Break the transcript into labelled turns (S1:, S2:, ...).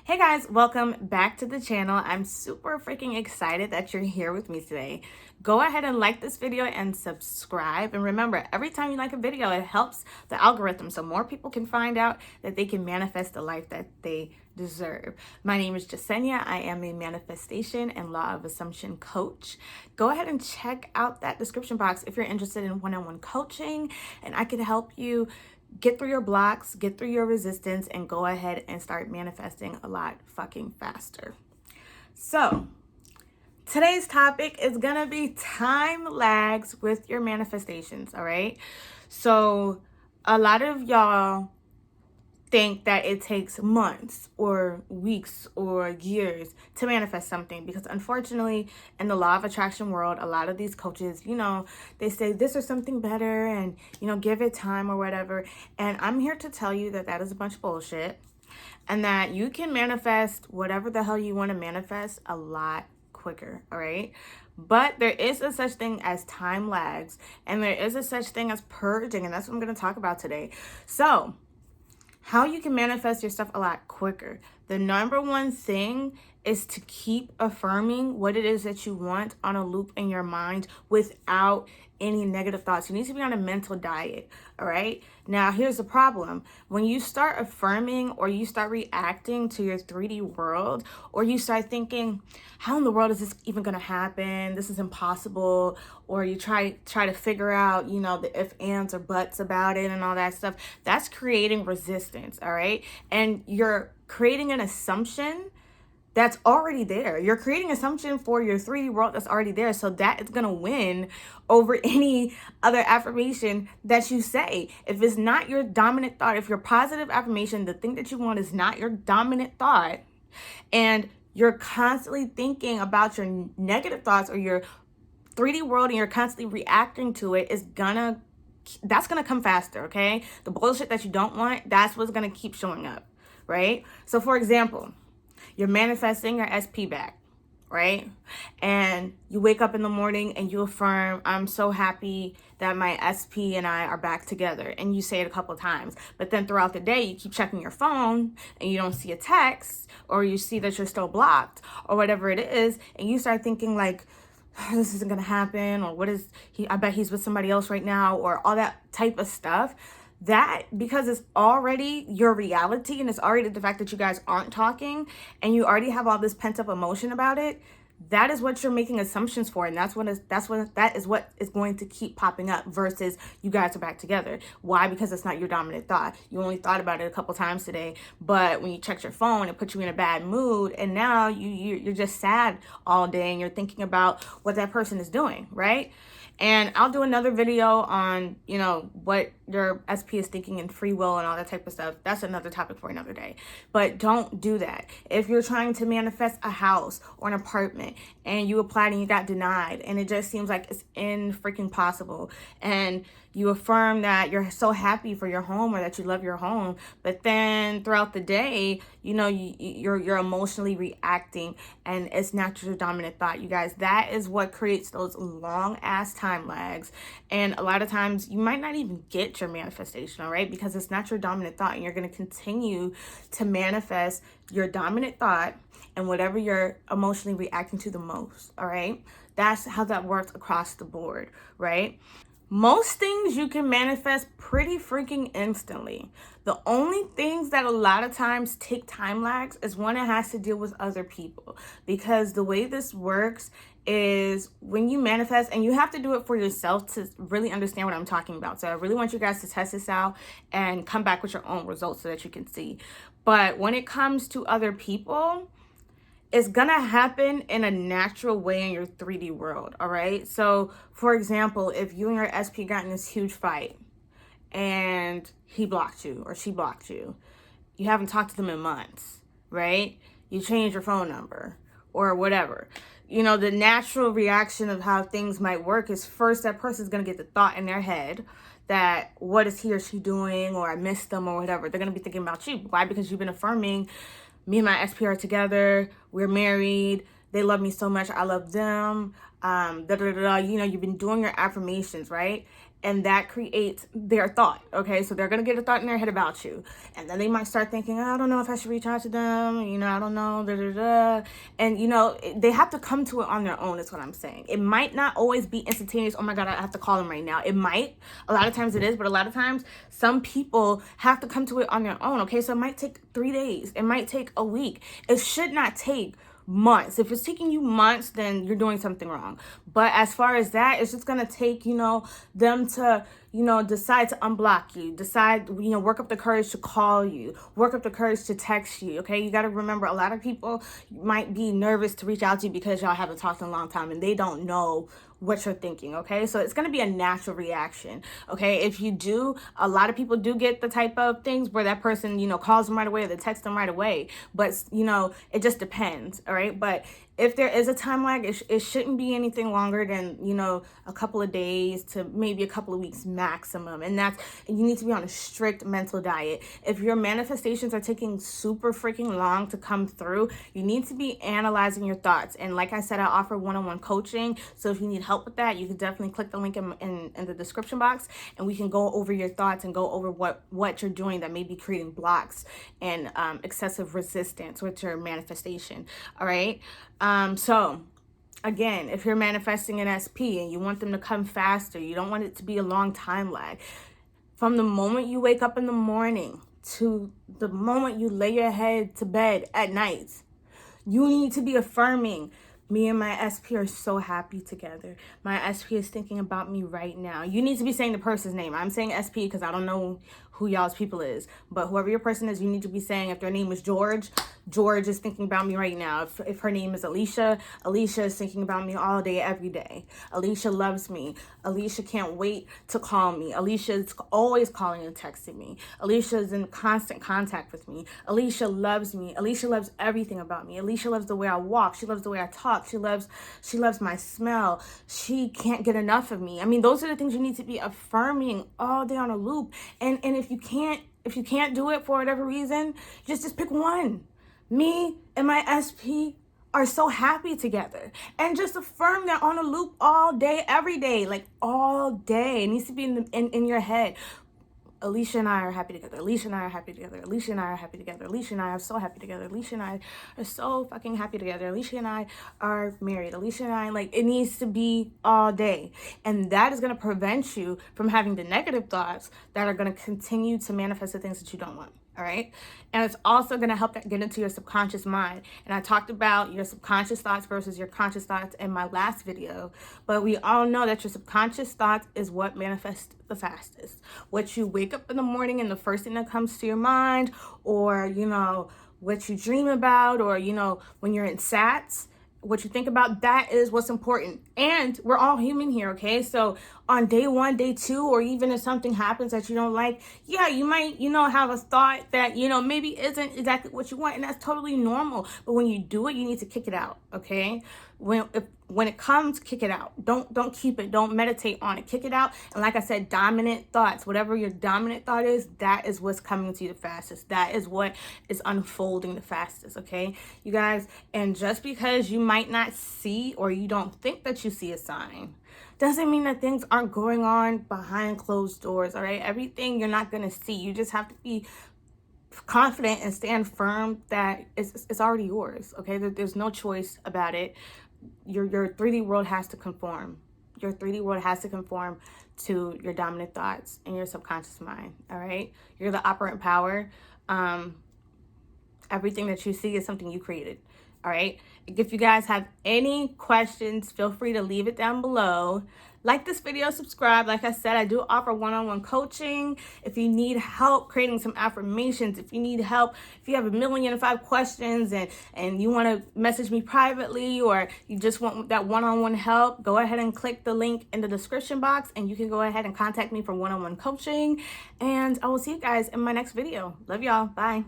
S1: Hey guys, welcome back to the channel. I'm super freaking excited that you're here with me today. Go ahead and like this video and subscribe. And remember, every time you like a video, it helps the algorithm so more people can find out that they can manifest the life that they deserve. My name is Jasenia. I am a manifestation and law of assumption coach. Go ahead and check out that description box if you're interested in one-on-one coaching, and I can help you get through your blocks, get through your resistance, and go ahead and start manifesting a lot fucking faster. So today's topic is gonna be time lags with your manifestations, all right? So a lot of y'all think that it takes months or weeks or years to manifest something, because unfortunately in the law of attraction world, a lot of these coaches, they say this or something better and give it time or whatever, and I'm here to tell you that that is a bunch of bullshit, and that you can manifest whatever the hell you want to manifest a lot quicker, all right? But there is a such thing as time lags, and there is a such thing as purging, and that's what I'm going to talk about today. So how you can manifest your stuff a lot quicker. The number one thing is to keep affirming what it is that you want on a loop in your mind without any negative thoughts. You need to be on a mental diet, all right? Now, here's the problem. When you start affirming or you start reacting to your 3D world, or you start thinking, how in the world is this even gonna happen? This is impossible. Or you try to figure out, the if, ands, or buts about it and all that stuff, that's creating resistance, all right? And you're creating an assumption that's already there. You're creating assumption for your 3D world that's already there. So that is going to win over any other affirmation that you say. If it's not your dominant thought, if your positive affirmation, the thing that you want is not your dominant thought, and you're constantly thinking about your negative thoughts or your 3D world and you're constantly reacting to it, that's gonna come faster, okay? The bullshit that you don't want, that's what's gonna keep showing up, right? So for example, you're manifesting your SP back, right? And you wake up in the morning and you affirm, I'm so happy that my SP and I are back together. And you say it a couple of times. But then throughout the day, you keep checking your phone and you don't see a text, or you see that you're still blocked or whatever it is. And you start thinking like, this isn't going to happen, or what is he? I bet he's with somebody else right now, or all that type of stuff. That, because it's already your reality and it's already the fact that you guys aren't talking and you already have all this pent up emotion about it, that is what you're making assumptions for, and that is what is going to keep popping up versus you guys are back together. Why? Because it's not your dominant thought. You only thought about it a couple times today, but when you checked your phone, it put you in a bad mood, and now you're just sad all day and you're thinking about what that person is doing, right? And I'll do another video on, what your SP is thinking and free will and all that type of stuff. That's another topic for another day. But don't do that. If you're trying to manifest a house or an apartment and you applied and you got denied and it just seems like it's freaking possible, and you affirm that you're so happy for your home or that you love your home, but then throughout the day, you're emotionally reacting and it's not your dominant thought. You guys, that is what creates those long ass time lags. And a lot of times you might not even get your manifestation, all right? Because it's not your dominant thought, and you're going to continue to manifest your dominant thought and whatever you're emotionally reacting to the most, all right? That's how that works across the board, right? Most things you can manifest pretty freaking instantly. The only things that a lot of times take time lags is when it has to deal with other people. Because the way this works is when you manifest, and you have to do it for yourself to really understand what I'm talking about. So I really want you guys to test this out and come back with your own results so that you can see. But when it comes to other people, it's gonna happen in a natural way in your 3D world, all right? So, for example, if you and your SP got in this huge fight and he blocked you or she blocked you, you haven't talked to them in months, right? You change your phone number or whatever. The natural reaction of how things might work is first that person's gonna get the thought in their head that what is he or she doing, or I missed them or whatever. They're gonna be thinking about you. Why? Because you've been affirming, me and my SP are together, we're married, they love me so much, I love them, you've been doing your affirmations, right? and that creates their thought. Okay, so they're gonna get a thought in their head about you, and then they might start thinking, I don't know if I should reach out to them, I don't know, and they have to come to it on their own, is what I'm saying. It might not always be instantaneous. Oh my god, I have to call them right now. It might, a lot of times it is, but a lot of times some people have to come to it on their own. Okay, so it might take 3 days, it might take a week. It should not take months. If it's taking you months, then you're doing something wrong. But as far as that, it's just gonna take them to decide to unblock you, decide work up the courage to call you, work up the courage to text you. Okay, you got to remember, a lot of people might be nervous to reach out to you because y'all haven't talked in a long time and they don't know what you're thinking. Okay, so it's going to be a natural reaction. Okay, if you do, a lot of people do get the type of things where that person calls them right away or they text them right away, but it just depends. All right, but if there is a time lag, it shouldn't be anything longer than a couple of days to maybe a couple of weeks maximum. And you need to be on a strict mental diet. If your manifestations are taking super freaking long to come through, you need to be analyzing your thoughts. And like I said, I offer one-on-one coaching, so if you need help with that, you can definitely click the link in the description box, and we can go over your thoughts and go over what you're doing that may be creating blocks and excessive resistance with your manifestation. All right, so again, if you're manifesting an SP and you want them to come faster, you don't want it to be a long time lag. From the moment you wake up in the morning to the moment you lay your head to bed at night, you need to be affirming, me and my SP are so happy together. My SP is thinking about me right now. You need to be saying the person's name. I'm saying SP because I don't know who y'all's people is, but whoever your person is, you need to be saying, if their name is George is thinking about me right now. If her name is Alicia is thinking about me all day, every day. Alicia loves me. Alicia can't wait to call me. Alicia's always calling and texting me. Alicia's in constant contact with me. Alicia loves me. Alicia loves everything about me. Alicia loves the way I walk. She loves the way I talk. She loves my smell. She can't get enough of me. I mean, those are the things you need to be affirming all day on a loop. And if you can't do it for whatever reason, just pick one. Me and my SP are so happy together, and just affirm that on a loop all day, every day, like all day. It needs to be in your head. Alicia and I are happy together. Alicia and I are happy together. Alicia and I are happy together. Alicia and I are so happy together. Alicia and I are so fucking happy together. Alicia and I are married. Alicia and I, it needs to be all day. And that is going to prevent you from having the negative thoughts that are going to continue to manifest the things that you don't want. All right. And it's also going to help that get into your subconscious mind. And I talked about your subconscious thoughts versus your conscious thoughts in my last video. But we all know that your subconscious thoughts is what manifests the fastest. What you wake up in the morning and the first thing that comes to your mind, or, what you dream about, or, when you're in SATs, what you think about, that is what's important. And we're all human here, okay? So on day 1, day 2, or even if something happens that you don't like, yeah, you might, have a thought that, maybe isn't exactly what you want, and that's totally normal. But when you do it, you need to kick it out, okay? When it comes, kick it out. Don't keep it. Don't meditate on it. Kick it out. And like I said, dominant thoughts, whatever your dominant thought is, that is what's coming to you the fastest. That is what is unfolding the fastest, okay, you guys? And just because you might not see, or you don't think that you see a sign, doesn't mean that things aren't going on behind closed doors, all right? Everything you're not going to see. You just have to be confident and stand firm that it's already yours, okay? There's no choice about it. Your 3D world has to conform. Your 3D world has to conform to your dominant thoughts and your subconscious mind, all right? You're the operant power. Everything that you see is something you created, all right? If you guys have any questions, feel free to leave it down below. Like this video, subscribe. Like I said, I do offer one-on-one coaching. If you need help creating some affirmations, if you need help, if you have 1,000,005 questions and you want to message me privately, or you just want that one-on-one help, go ahead and click the link in the description box, and you can go ahead and contact me for one-on-one coaching. And I will see you guys in my next video. Love y'all. Bye.